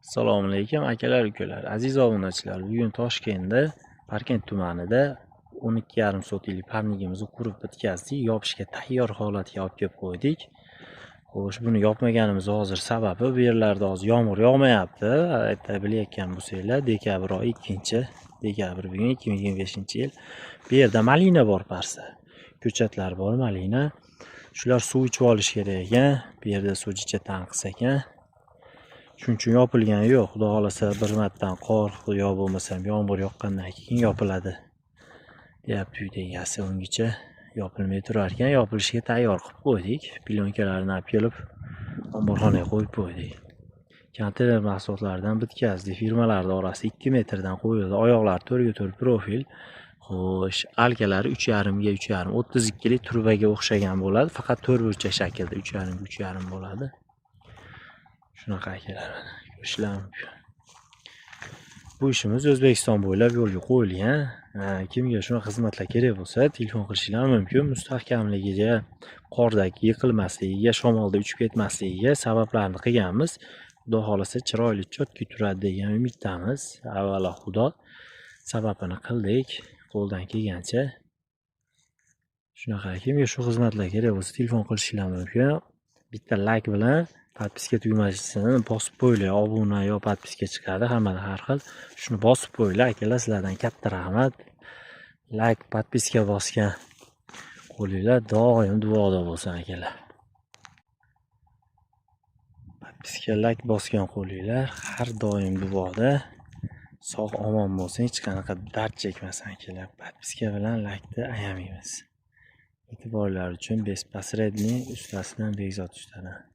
Assalomu alaykum akalar ukalar, aziz obunachilar. Bugun Toshkentda Parkent tumanida 12,5 sotiklik parnigimizni qurib bitkazdik. Yopishga tayyor holatga olib kelib qo'ydik. Xo'sh, buni yopmaganimiz hozir sababi bu yerlarda hozir yomg'ir yog'mayapti. Ayta bilayotgan bo'lsanglar, dekabr oyi 2-dekabr bugun 2025-yil. Bu yerda malina bor parsa. Ko'chatlar bor malina. Shular suv ichib olish kerak ekan. Bu yerda so'jicha tanqis ekan. Shuning uchun yopilgani yo'q. Xudo xolasa bir martadan qor yo bo'lmasam yomg'ir yoqqandan keyin yopiladi deyapti uyda egasi. Ungacha yopilmay turar ekan. Yopilishiga tayyor qilib qo'ydik. Plyonkalarni olib kelib omborxonaga qo'yib qo'ydik. Konteyner mahsulotlaridan bitkazdik. Firmalarning orasi 2 metrdan qo'yildi. Oyoqlari 4x4 profil. Xo'sh, alkalari 3,5 ga 3,5 32 lik turbaga o'xshagan bo'ladi. Faqat 4 burchak shaklda 3,5 ga 3,5 bo'ladi. Shunaqa akalar, ko'rishlar mumkin. Bu ishimiz O'zbekiston bo'ylab yo'lga qo'yilgan. Kimga shunaqa xizmatlar kerak bo'lsa, telefon qilishingiz mumkin. Mustahkamligiga, qordagi yiqilmasligiga, shamolda uchib ketmasligiga sabablarni qilganmiz. Xudo xolasa chiroyli chotki turadi degan umiddamiz. Avvalo Xudo sababini qildik, qo'ldan kelgancha. Shunaqa, kimga shu xizmatlar kerak bo'lsa, telefon qilishingiz mumkin. Bitta like bilan podpiska tugmasini bosib qo'yinglar. Obuna yo podpiska chiqadi, hammadan har xil. Shuni bosib qo'yinglar akalar, sizlardan katta rahmat. Like, podpiska bosgan qo'linglar doim duoda bo'lsin akalar. Podpiska, like bosgan qo'linglar har doim duoda. Sog' omon bo'lsin, hech qanaqa dard chekmasin akalar. Podpiska bilan like'ni ayamaymiz. E'tiborlar uchun Besposredniy ustasidan Bekzod ustadan.